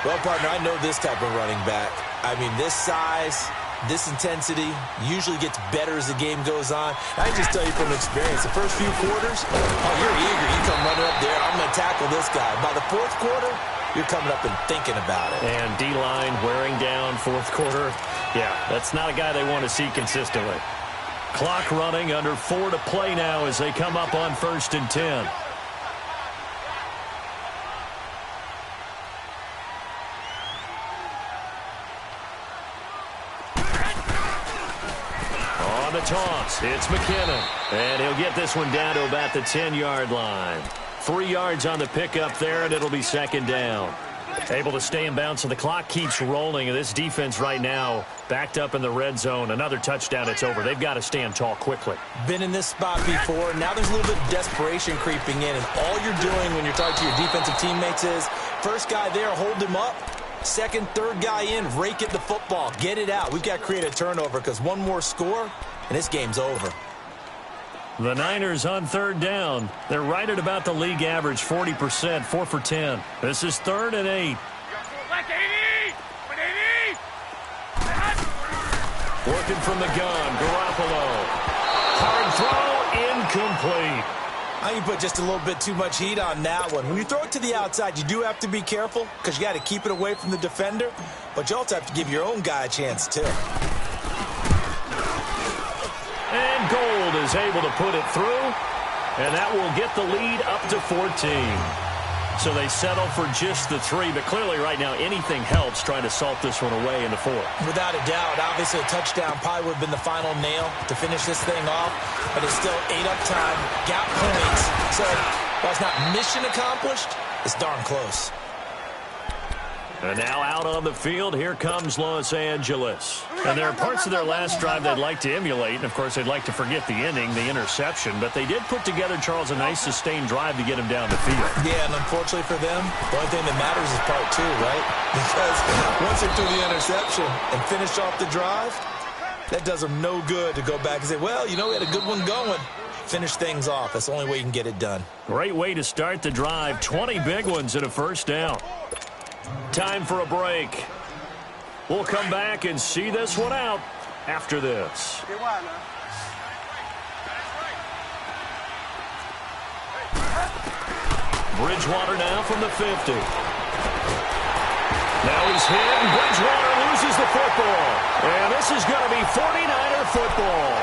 Well, partner, I know this type of running back. I mean, this size, this intensity usually gets better as the game goes on. I can just tell you from experience, the first few quarters, oh, you're eager. You come running up there, I'm going to tackle this guy. By the 4th quarter, you're coming up and thinking about it. And D-line wearing down 4th quarter. Yeah, that's not a guy they want to see consistently. Clock running, under 4 to play now as they come up on 1st and 10. On the toss, it's McKinnon. And he'll get this one down to about the 10-yard line. 3 yards on the pickup there, and it'll be 2nd down. Able to stay in bounds, so the clock keeps rolling. And this defense right now backed up in the red zone. Another touchdown, it's over. They've got to stand tall quickly. Been in this spot before. Now there's a little bit of desperation creeping in. And all you're doing when you're talking to your defensive teammates is, first guy there, hold him up. 2nd, 3rd guy in, rake at the football. Get it out. We've got to create a turnover because one more score, and this game's over. The Niners on 3rd down. They're right at about the league average, 40%, 4 for 10. This is 3rd and 8. Left 80. With 80. Working from the gun, Garoppolo. Hard throw, incomplete. I think you put just a little bit too much heat on that one. When you throw it to the outside, you do have to be careful because you got to keep it away from the defender, but you also have to give your own guy a chance too. And Gold is able to put it through, and that will get the lead up to 14. So they settle for just the 3, but clearly right now anything helps trying to salt this one away in the 4th. Without a doubt, obviously a touchdown probably would have been the final nail to finish this thing off, but it's still 8 up time, got points. So while it's not mission accomplished, it's darn close. And now out on the field, here comes Los Angeles. And there are parts of their last drive they'd like to emulate. And, of course, they'd like to forget the ending, the interception. But they did put together, Charles, a nice sustained drive to get him down the field. Yeah, and unfortunately for them, the only thing that matters is part 2, right? Because once they threw the interception and finished off the drive, that does them no good to go back and say, well, you know, we had a good one going. Finish things off. That's the only way you can get it done. Great way to start the drive. 20 big ones and a 1st down. Time for a break. We'll come back and see this one out after this. Bridgewater now from the 50. Now he's hit, and Bridgewater loses the football. And this is going to be 49er football.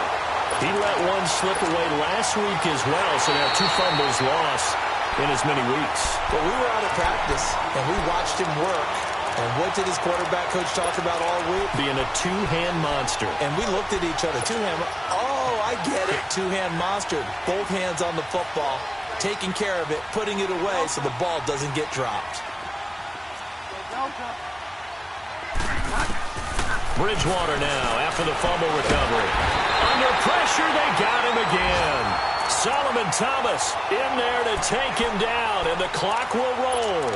He let one slip away last week as well, so now 2 fumbles lost in as many weeks. But we were out of practice, and we watched him work. And what did his quarterback coach talk about all week? Being a two-hand monster. And we looked at each other. Two-hand. Oh, I get it. Two-hand monster. Both hands on the football, taking care of it, putting it away so the ball doesn't get dropped. Bridgewater now after the fumble recovery. Under pressure, they got him again. Solomon Thomas in there to take him down, and the clock will roll.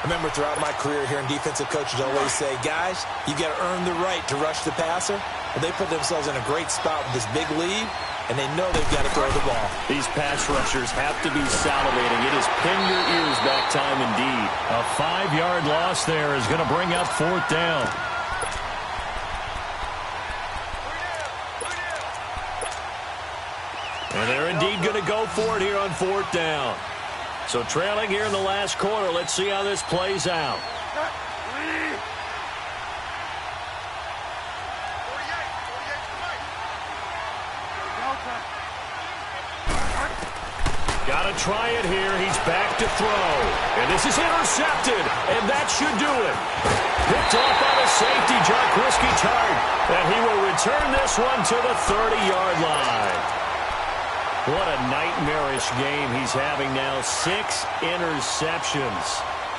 I remember throughout my career hearing defensive coaches always say, guys, you got to earn the right to rush the passer. Well, they put themselves in a great spot with this big lead, and they know they've got to throw the ball. These pass rushers have to be salivating. It is pin your ears back time indeed. A 5-yard loss there is going to bring up 4th down. And they're indeed going to go for it here on 4th down. So trailing here in the last quarter. Let's see how this plays out. Got to try it here. He's back to throw. And this is intercepted. And that should do it. Picked off by the safety, Jarquiski Tart. And he will return this one to the 30-yard line. What a nightmarish game he's having now. 6 interceptions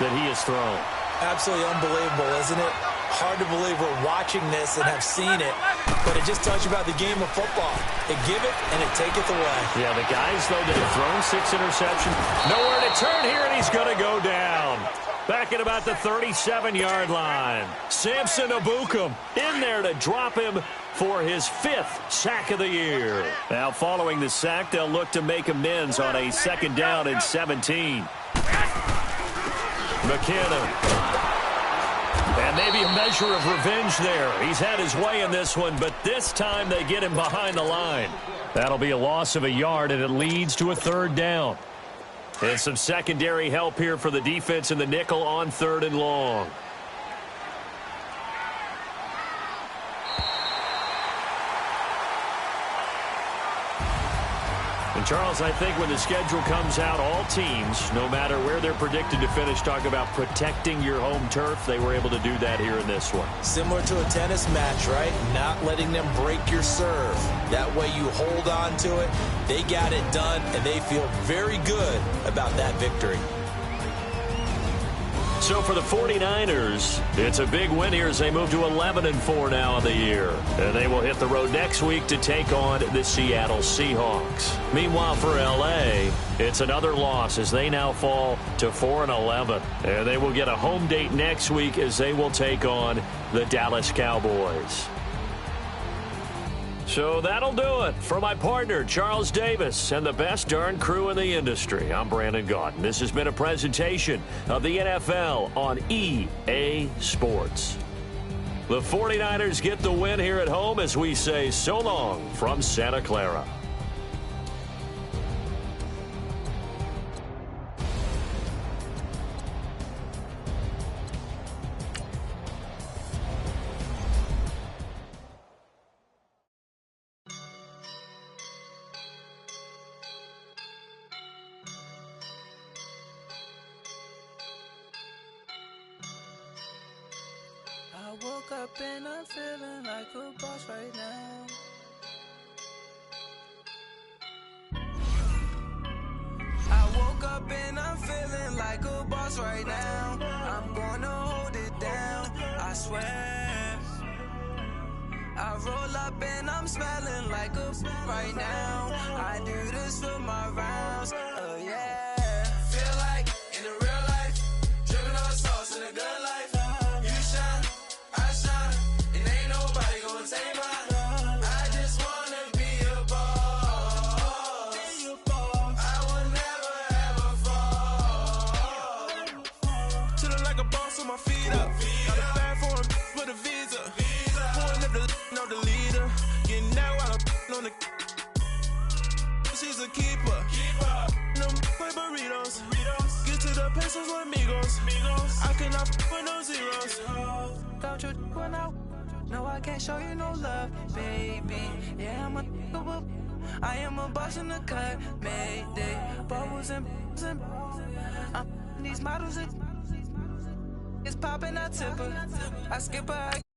that he has thrown. Absolutely unbelievable, isn't it? Hard to believe we're watching this and have seen it, but it just tells you about the game of football. It give it and it taketh away. Yeah, the guys, though, that have thrown 6 interceptions, nowhere to turn here, and he's going to go down. Back at about the 37-yard line. Samson Abukum in there to drop him for his 5th sack of the year. Now, following the sack, they'll look to make amends on a 2nd down and 17. McKinnon. And maybe a measure of revenge there. He's had his way in this one, but this time they get him behind the line. That'll be a loss of a yard, and it leads to a 3rd down. And some secondary help here for the defense in the nickel on 3rd and long. And Charles, I think when the schedule comes out, all teams, no matter where they're predicted to finish, talk about protecting your home turf. They were able to do that here in this one. Similar to a tennis match, right? Not letting them break your serve. That way you hold on to it. They got it done, and they feel very good about that victory. So for the 49ers, it's a big win here as they move to 11-4 now in the year. And they will hit the road next week to take on the Seattle Seahawks. Meanwhile, for L.A., it's another loss as they now fall to 4-11. And they will get a home date next week as they will take on the Dallas Cowboys. So that'll do it for my partner, Charles Davis, and the best darn crew in the industry. I'm Brandon Gaudin. This has been a presentation of the NFL on EA Sports. The 49ers get the win here at home as we say so long from Santa Clara. I woke up and I'm feeling like a boss right now. I woke up and I'm feeling like a boss right now. I'm gonna hold it down, I swear. I roll up and I'm smelling like a right now. I do this for my rounds, oh yeah. Feel like in the real life, dripping on sauce in a good life. You shine, I shine, and ain't nobody gonna take mine. I just wanna be a boss. I will never ever fall. Chillin' like a boss with my feet up. Got a bag for a with a visa. Pulling up the know the leader. can I for no zeros? Don't you run out? No, I can't show you no love, baby. Yeah, I am a boss in the cut, mayday. Bubbles and these models, it's popping, I tip her. I skip her.